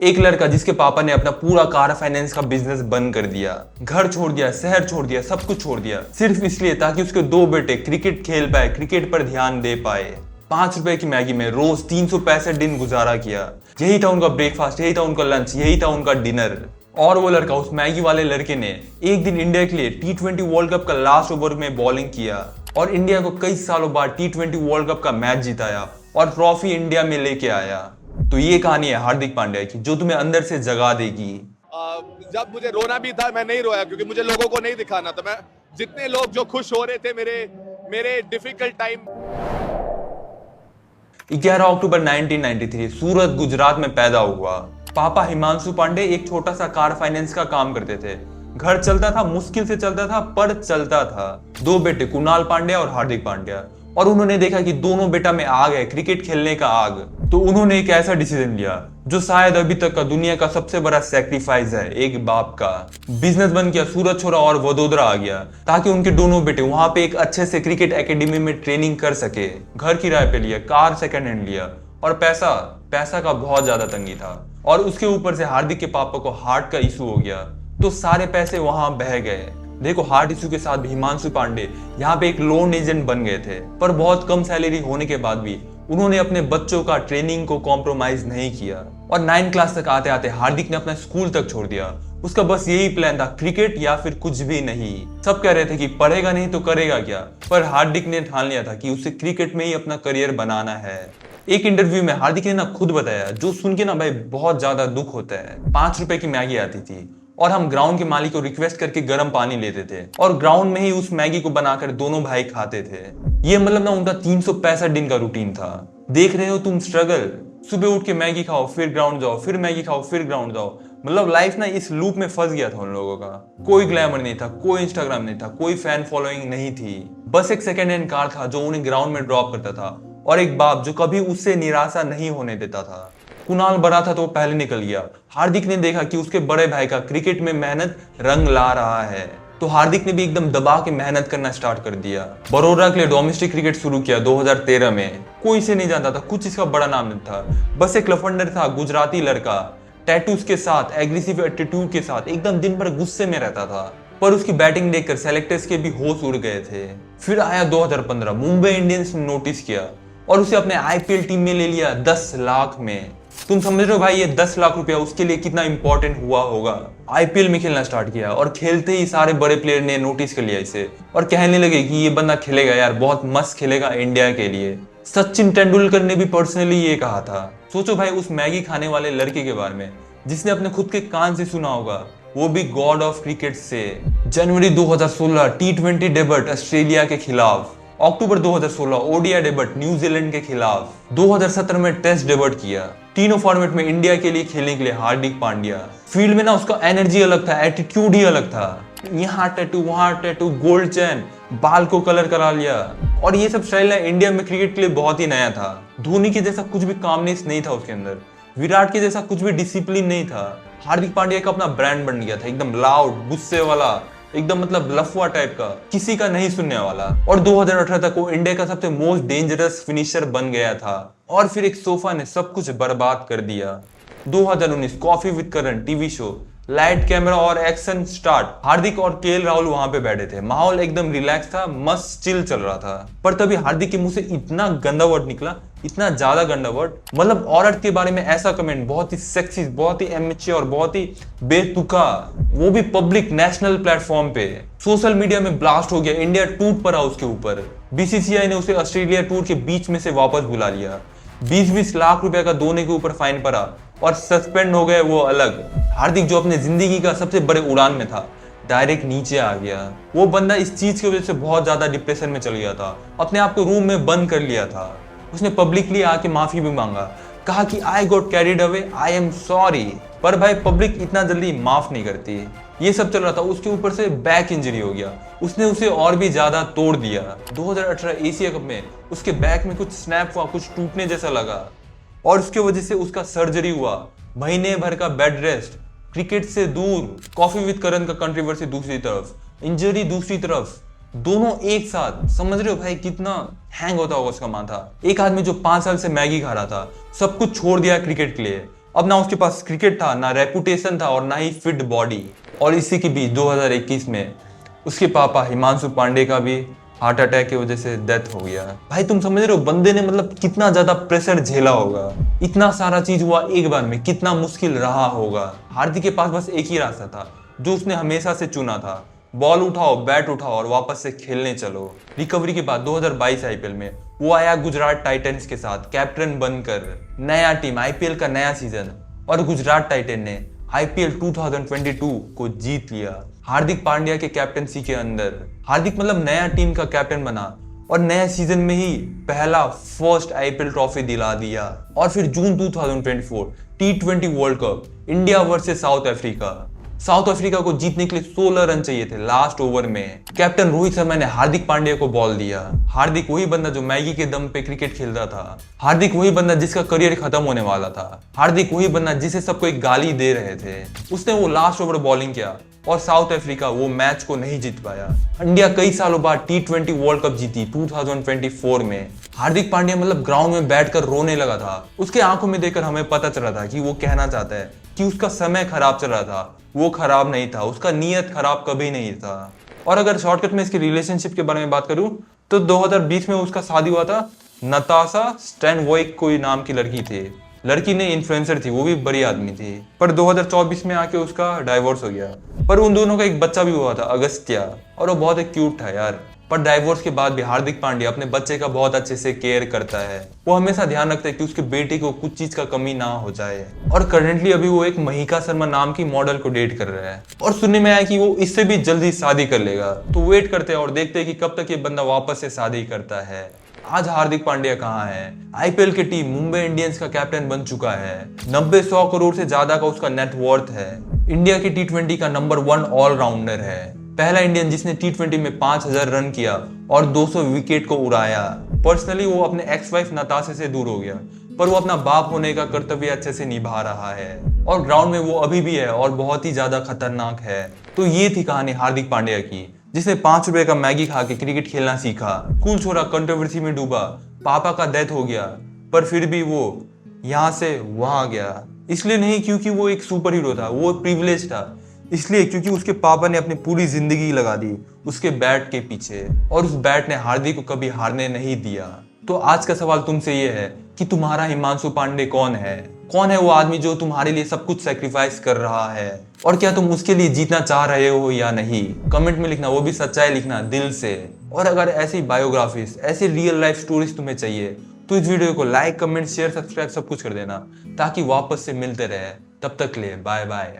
एक लड़का जिसके पापा ने अपना पूरा कार फाइनेंस का बिजनेस बंद कर दिया, घर छोड़ दिया, शहर छोड़ दिया, सब कुछ छोड़ दिया सिर्फ इसलिए ताकि उसके दो बेटे क्रिकेट खेल पाए, क्रिकेट पर ध्यान दे पाए। 5 रुपए की मैगी में रोज 365 दिन गुजारा किया। यही था उनका ब्रेकफास्ट, यही था उनका लंच, यही था उनका डिनर। और वो लड़का, उस मैगी वाले लड़के ने एक दिन इंडिया के लिए T20 वर्ल्ड कप का लास्ट ओवर में बॉलिंग किया और इंडिया को कई सालों बाद T20 वर्ल्ड कप का मैच जिताया और ट्रॉफी इंडिया में लेके आया। तो ये कहानी है हार्दिक पांड्या की, जो तुम्हें अंदर से जगा देगी। जब मुझे रोना भी था, मैं नहीं रोया क्योंकि मुझे लोगों को नहीं दिखाना था। मैं जितने लोग जो खुश हो रहे थे मेरे डिफिकल्ट टाइम। 11 अक्टूबर 1993 सूरत, गुजरात में पैदा हुआ। पापा हिमांशु पांडे एक छोटा सा कार फाइनेंस का काम करते थे। घर चलता था, मुश्किल से चलता था पर चलता था। दो बेटे कुणाल पांड्या और हार्दिक पांड्या, और उन्होंने देखा कि दोनों बेटा में आग है, क्रिकेट खेलने का आग। तो उन्होंने एक ऐसा डिसीजन लिया जो शायद अभी तक का दुनिया का सबसे बड़ा सैक्रिफाइस है एक बाप का। बिजनेस बंद किया, सूरत छोड़ा और वडोदरा आ गया ताकि उनके दोनों बेटे वहां पे एक अच्छे से क्रिकेट एकेडमी में ट्रेनिंग कर सके। घर किराए पे लिया, कार सेकंड हैंड लिया, और पैसा का बहुत ज्यादा तंगी था। और उसके ऊपर से हार्दिक के पापा को हार्ट का इशू हो गया, तो सारे पैसे वहां बह गए। देखो, हार्ट इशू के साथ भी हिमांशु पांडे यहाँ पे एक लोन एजेंट बन गए थे, पर बहुत कम सैलरी होने के बाद भी उन्होंने अपने बच्चों का ट्रेनिंग को कॉम्प्रोमाइज नहीं किया। और 9 क्लास तक आते आते हार्दिक ने अपना स्कूल तक छोड़ दिया। उसका बस यही प्लान था, क्रिकेट या फिर कुछ भी नहीं। सब कह रहे थे कि पढ़ेगा नहीं तो करेगा क्या, पर हार्दिक ने ठान लिया था कि उसे क्रिकेट में ही अपना करियर बनाना है। एक इंटरव्यू में हार्दिक ने खुद बताया, जो सुन के भाई बहुत ज्यादा दुख होता है। 5 रुपए की मैगी आती थी और हम ग्राउंड के मालिक को रिक्वेस्ट करके गर्म पानी लेते थे और ग्राउंड में ही उस मैगी को बनाकर दोनों भाई खाते थे। ये मतलब उनका 365 दिन का रूटीन था। देख रहे हो तुम स्ट्रगल, सुबह उठ के मैगी खाओ, फिर ग्राउंड जाओ, फिर मैगी खाओ, फिर ग्राउंड जाओ। लाइफ इस लूप में फंस गया था उन लोगों का। कोई ग्लैमर नहीं था, कोई इंस्टाग्राम नहीं था, कोई फैन फॉलोइंग नहीं थी। बस एक सेकेंड हैंड कार था जो उन्हें ग्राउंड में ड्रॉप करता था, और एक बाप जो कभी उससे निराशा नहीं होने देता था। कुणाल बड़ा था तो पहले निकल गया। हार्दिक ने देखा कि उसके बड़े भाई का क्रिकेट में मेहनत रंग ला रहा है, तो हार्दिक ने भी एकदम दबा के मेहनत करना स्टार्ट कर दिया। बड़ौदा के लिए डोमेस्टिक क्रिकेट शुरू किया 2013 में। कोई इसे नहीं जानता था, कुछ इसका बड़ा नाम नहीं था। बस एक लफंडर था, गुजराती लड़का, टैटूज के साथ, एग्रेसिव एटीट्यूड के साथ, एकदम दिन भर गुस्से में रहता था। पर उसकी बैटिंग देखकर सेलेक्टर्स के भी होश उड़ गए थे। फिर आया 2015, मुंबई इंडियंस ने नोटिस किया और उसे अपने IPL टीम में ले लिया 10 लाख में। तुम समझ रहे हो भाई, ये 10 लाख रुपया उसके लिए कितना इंपॉर्टेंट हुआ होगा। IPL में खेलना स्टार्ट किया और खेलते ही सारे बड़े प्लेयर ने नोटिस कर लिया इसे और कहने लगे कि ये बंदा खेलेगा यार, बहुत मस्त खेलेगा इंडिया के लिए। सचिन तेंदुलकर ने भी पर्सनली ये कहा था। सोचो भाई, उस मैगी खाने वाले लड़के के बारे में जिसने अपने खुद के कान से सुना होगा, वो भी गॉड ऑफ क्रिकेट से। जनवरी 2016 T20 डेब्यूट ऑस्ट्रेलिया के खिलाफ, अक्टूबर 2016 ODI डेब्यूट न्यूजीलैंड के खिलाफ, 2017 में टेस्ट डेब्यूट किया। तीनों फॉर्मेट में इंडिया के लिए खेलने के लिए हार्दिक पांड्या। फील्ड में उसका एनर्जी अलग था, एटीट्यूड ही अलग था। यहाँ टैटू, वहां टैटू, गोल्ड चैन, बाल को कलर करा लिया, और ये सब स्टाइल इंडिया में क्रिकेट के लिए बहुत ही नया था। धोनी के जैसा कुछ भी कामनेस नहीं था उसके अंदर, विराट के जैसा कुछ भी डिसिप्लिन नहीं था। हार्दिक पांड्या का अपना ब्रांड बन गया था, एकदम लाउड, गुस्से वाला, एकदम लफुआ टाइप का, किसी का नहीं सुनने वाला। और 2018 तक वो इंडिया का सबसे मोस्ट डेंजरस फिनिशर बन गया था। और फिर एक सोफा ने सब कुछ बर्बाद कर दिया। 2019 coffee with Karan TV show, light, camera और एक्शन स्टार्ट। हार्दिक और KL राहुल वहां पे बैठे थे। माहौल एकदम रिलैक्स था, मस्त चिल चल रहा था। पर तभी हार्दिक के मुंह से इतना गंदा वर्ड निकला, इतना ज्यादा गंदा वर्ड, औरत के बारे में ऐसा कमेंट, बहुत ही सेक्सी, बहुत ही एमेच्योर, बहुत ही बेतुका, वो भी पब्लिक नेशनल प्लेटफॉर्म पे। सोशल मीडिया में ब्लास्ट हो गया, इंडिया टूट पड़ा उसके ऊपर। BCCI ने उसे ऑस्ट्रेलिया टूर के बीच में से वापस बुला लिया। 20-20 लाख रुपए का दोनों के ऊपर फाइन पड़ा और सस्पेंड हो गए वो अलग। हार्दिक जो अपने जिंदगी का सबसे बड़े उड़ान में था, डायरेक्ट नीचे आ गया। वो बंदा इस चीज की वजह से बहुत ज्यादा डिप्रेशन में चल गया था, अपने आप को रूम में बंद कर लिया था। उसने पब्लिकली आके माफी भी मांगा, कहा कि I got carried away, I am sorry. पर भाई पब्लिक इतना जल्दी माफ नहीं करती। ये सब चल रहा था, उसके ऊपर से बैक इंजरी हो गया, उसने उसे और भी ज्यादा तोड़ दिया। 2018 एशिया कप में उसके बैक में कुछ स्नैप हुआ, कुछ टूटने जैसा लगा, और उसके वजह से उसका सर्जरी हुआ। महीने भर का बेड रेस्ट, क्रिकेट से दूर, कॉफी विद करण का कंट्रोवर्सी दूसरी तरफ, इंजरी दूसरी तरफ, दोनों एक साथ। समझ रहे हो भाई कितना हैंग होता होगा उसका माथा। एक आदमी जो 5 साल से मैगी खा रहा था, सब कुछ छोड़ दिया क्रिकेट के लिए, अब ना उसके पास क्रिकेट था, ना रेपुटेशन था और ना ही फिट बॉडी। और इसी के बीच 2021 में उसके पापा हिमांशु पांडे का भी हार्ट अटैक की वजह से डेथ हो गया। भाई तुम समझ रहे हो बंदे ने मतलब कितना ज्यादा प्रेशर झेला होगा, इतना सारा चीज हुआ एक बार में, कितना मुश्किल रहा होगा। हार्दिक के पास बस एक ही रास्ता था जो उसने हमेशा से चुना था, बॉल उठाओ, बैट उठाओ और वापस से खेलने चलो। रिकवरी के बाद 2022 आईपीएल में वो आया गुजरात टाइटंस के साथ कैप्टन बनकर। नया टीम, आईपीएल का नया सीजन, और गुजरात टाइटन ने आईपीएल 2022 को जीत लिया हार्दिक पांड्या के कैप्टनसी के अंदर। हार्दिक मतलब नया टीम का कैप्टन बना और नए सीजन में ही पहला फर्स्ट आईपीएल ट्रॉफी दिला दिया। और फिर जून 2024 T20 world cup, India versus south Africa. South Africa को जीतने के लिए 16 रन चाहिए थे लास्ट ओवर में। कैप्टन रोहित शर्मा ने हार्दिक पांड्या को बॉल दिया। हार्दिक वही बंदा जो मैगी के दम पे क्रिकेट खेलता था। हार्दिक वही बंदा जिसका करियर खत्म होने वाला था। हार्दिक वही बंदा जिसे सबको एक गाली दे रहे थे। उसने वो लास्ट ओवर बॉलिंग किया और साउथ अफ्रीका वो मैच को नहीं जीत पाया। इंडिया कई सालों बाद T20 वर्ल्ड कप जीती 2024 में। हार्दिक पांड्या मतलब ग्राउंड में बैठकर रोने लगा था। उसके आंखों में देखकर हमें पता चला था कि वो कहना चाहता है कि उसका समय खराब चल रहा था। वो खराब नहीं था, उसका नीयत खराब कभी नहीं था। और अगर शॉर्टकट में इसके रिलेशनशिप के बारे में बात करूं तो 2020 में उसका शादी हुआ था नताशा स्टैनवॉइक कोई नाम की लड़की थी। लड़की ने इन्फ्लुएंसर थी, वो भी बड़ी आदमी थी। पर 2024 में आके उसका डाइवोर्स हो गया। पर उन दोनों का एक बच्चा भी हुआ था, अगस्त्या, और वो बहुत एक क्यूट था यार। पर डाइवोर्स के बाद भी हार्दिक पांड्या अपने बच्चे का बहुत अच्छे से केयर करता है। वो हमेशा ध्यान रखता है कि उसके बेटे को कुछ चीज का कमी ना हो जाए। और करंटली अभी वो एक महिका शर्मा नाम की मॉडल को डेट कर रहा है और सुनने में आया कि वो इससे भी जल्दी शादी कर लेगा। तो वेट करते हैं और देखते हैं कि कब तक ये बंदा वापस से शादी करता है। आज हार्दिक पांड्या कहाँ है? आईपीएल की टीम मुंबई इंडियंस का कैप्टन बन चुका है। 90-100 करोड़ से ज्यादा का उसका नेट वर्थ है। इंडिया की T20 का नंबर 1 ऑलराउंडर है। पहला इंडियन जिसने T20 में 5000 रन किया और 200 विकेट को उड़ाया। पर्सनली वो अपने एक्स वाइफ नताशा से दूर हो गया, पर वो अपना बाप होने का कर्तव्य अच्छे से निभा रहा है और ग्राउंड में वो अभी भी है और बहुत ही ज्यादा खतरनाक है। तो ये थी कहानी हार्दिक पांड्या की, जिसने 5 रुपए का मैगी खा के क्रिकेट खेलना सीखा। कूल छोरा कंट्रोवर्सी में डूबा, पापा का डेथ हो गया, पर फिर भी वो यहाँ से वहां गया। इसलिए नहीं क्योंकि वो एक सुपर हीरो था, वो प्रिविलेज था। इसलिए क्योंकि उसके पापा ने अपनी पूरी जिंदगी लगा दी उसके बैट के पीछे और उस बैट ने हार्दिक को कभी हारने नहीं दिया। तो आज का सवाल तुमसे ये है कि तुम्हारा हिमांशु पांडे कौन है? कौन है वो आदमी जो तुम्हारे लिए सब कुछ सैक्रिफाइस कर रहा है? और क्या तुम उसके लिए जीतना चाह रहे हो या नहीं? कमेंट में लिखना, वो भी सच्चाई लिखना दिल से। और अगर ऐसी बायोग्राफीज, ऐसी रियल लाइफ स्टोरीज तुम्हें चाहिए तो इस वीडियो को लाइक, कमेंट, शेयर, सब्सक्राइब सब कुछ कर देना ताकि वापस से मिलते रहे। तब तक के लिए बाय बाय।